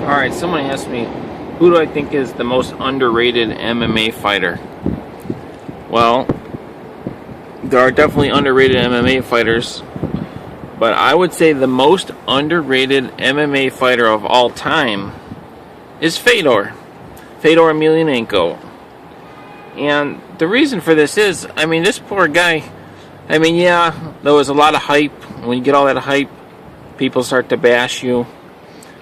Alright, someone asked me, who do I think is the most underrated MMA fighter? Well, there are definitely underrated MMA fighters, but I would say the most underrated MMA fighter of all time is Fedor Emelianenko. And the reason for this is, this poor guy, yeah, there was a lot of hype. When you get all that hype, people start to bash you.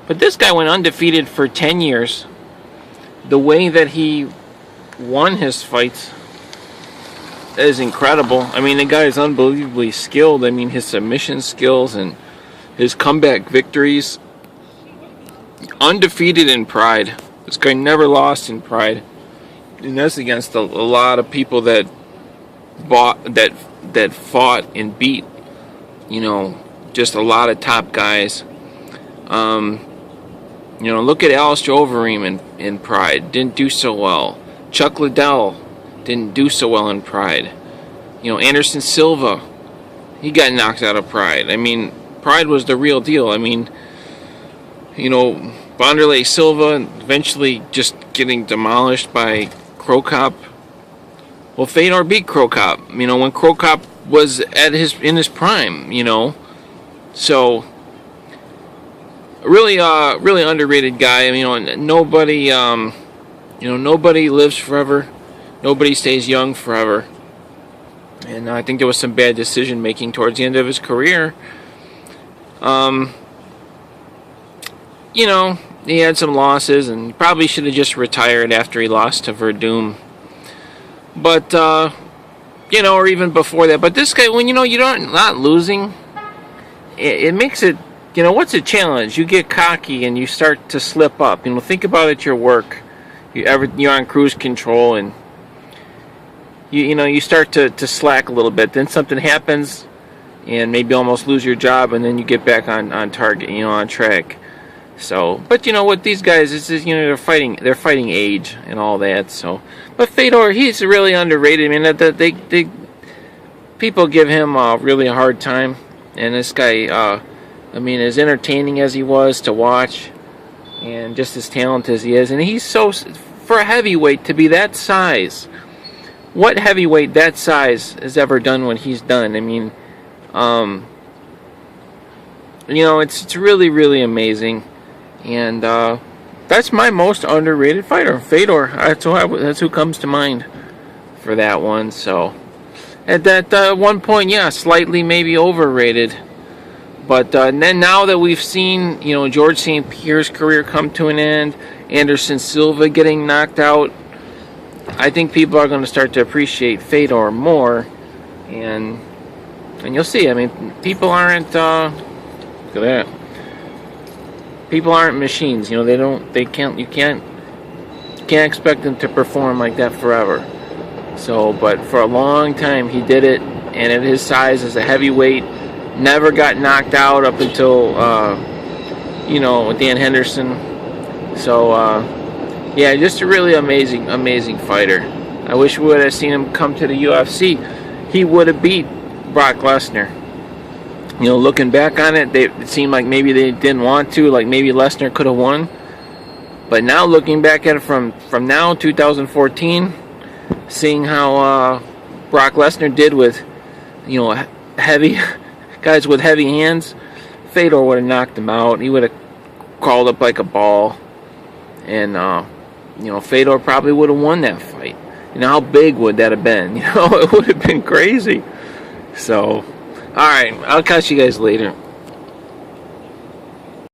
But this guy went undefeated for 10 years. The way that he won his fights is incredible. The guy is unbelievably skilled. His submission skills and his comeback victories. Undefeated in pride. This guy never lost in pride. And that's against a lot of people that fought and beat, just a lot of top guys. Look at Alistair Overeem in pride. Didn't do so well. Chuck Liddell didn't do so well in pride. Anderson Silva, he got knocked out of pride. Pride was the real deal. Wanderlei Silva eventually just getting demolished by Cro Cop. Well, Fedor beat Cro Cop, when Cro Cop was in his prime, So, really underrated guy. Nobody lives forever. Nobody stays young forever. And I think there was some bad decision making towards the end of his career. He had some losses and probably should have just retired after he lost to Verdum. But, or even before that. But this guy, when you're not losing, it makes it, what's a challenge? You get cocky and you start to slip up. Think about it, your work. You're on cruise control and you start to slack a little bit. Then something happens and maybe almost lose your job, and then you get back on target, on track. So, but what these guys is they're fighting age and all that. So, but Fedor, he's really underrated. They people give him really a hard time, and this guy, as entertaining as he was to watch, and just as talented as he is, and he's for a heavyweight to be that size. What heavyweight that size has ever done what he's done? It's really, really amazing. And that's my most underrated fighter, Fedor. That's who comes to mind for that one. So at that one point, yeah, slightly maybe overrated. But then now that we've seen, George St. Pierre's career come to an end, Anderson Silva getting knocked out, I think people are going to start to appreciate Fedor more, and you'll see. People aren't. Look at that. People aren't machines. You can't expect them to perform like that forever. So, but for a long time he did it, and at his size as a heavyweight, never got knocked out up until Dan Henderson. So yeah, just a really amazing fighter. I wish we would have seen him come to the UFC. He would have beat Brock Lesnar. Looking back on it, it seemed like maybe they didn't want to, like maybe Lesnar could have won. But now looking back at it from now, 2014, seeing how Brock Lesnar did with, heavy guys with heavy hands, Fedor would have knocked him out. He would have crawled up like a ball, and Fedor probably would have won that fight. How big would that have been? It would have been crazy. So, alright, I'll catch you guys later.